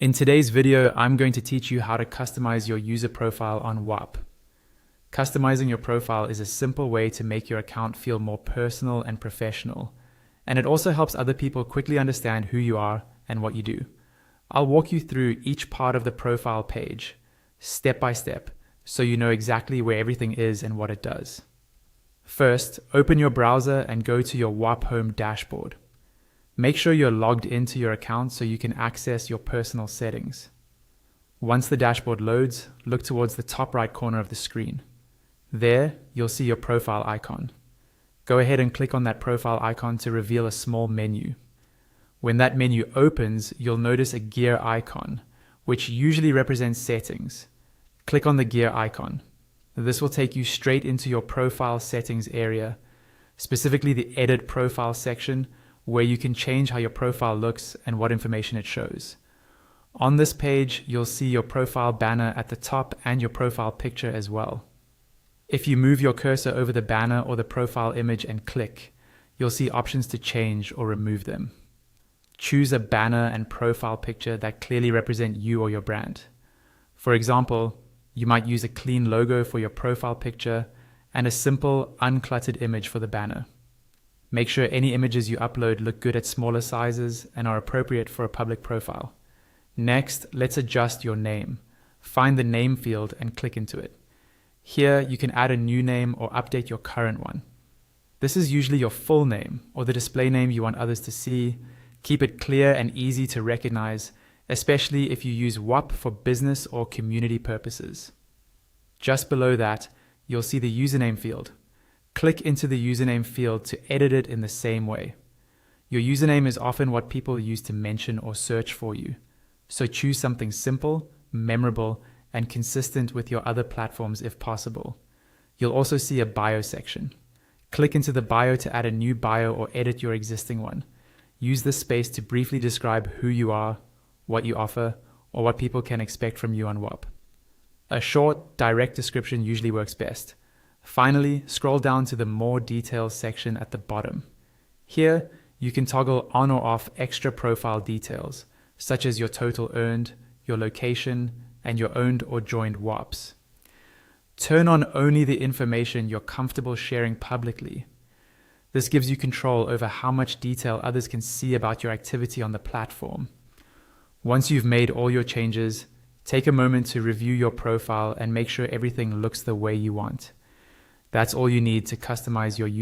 In today's video, I'm going to teach you how to customize your user profile on Whop. Customizing your profile is a simple way to make your account feel more personal and professional, and it also helps other people quickly understand who you are and what you do. I'll walk you through each part of the profile page, step by step, so you know exactly where everything is and what it does. First, open your browser and go to your Whop Home dashboard. Make sure you're logged into your account so you can access your personal settings. Once the dashboard loads, look towards the top right corner of the screen. There, you'll see your profile icon. Go ahead and click on that profile icon to reveal a small menu. When that menu opens, you'll notice a gear icon, which usually represents settings. Click on the gear icon. This will take you straight into your profile settings area, specifically the Edit Profile section, where you can change how your profile looks and what information it shows. On this page, you'll see your profile banner at the top and your profile picture as well. If you move your cursor over the banner or the profile image and click, you'll see options to change or remove them. Choose a banner and profile picture that clearly represent you or your brand. For example, you might use a clean logo for your profile picture and a simple, uncluttered image for the banner. Make sure any images you upload look good at smaller sizes and are appropriate for a public profile. Next, let's adjust your name. Find the name field and click into it. Here, you can add a new name or update your current one. This is usually your full name or the display name you want others to see. Keep it clear and easy to recognize, especially if you use Whop for business or community purposes. Just below that, you'll see the username field. Click into the username field to edit it in the same way. Your username is often what people use to mention or search for you, so choose something simple, memorable, and consistent with your other platforms if possible. You'll also see a bio section. Click into the bio to add a new bio or edit your existing one. Use this space to briefly describe who you are, what you offer, or what people can expect from you on Whop. A short, direct description usually works best. Finally, scroll down to the More Details section at the bottom. Here, you can toggle on or off extra profile details, such as your total earned, your location, and your owned or joined Whops. Turn on only the information you're comfortable sharing publicly. This gives you control over how much detail others can see about your activity on the platform. Once you've made all your changes, take a moment to review your profile and make sure everything looks the way you want. That's all you need to customize your user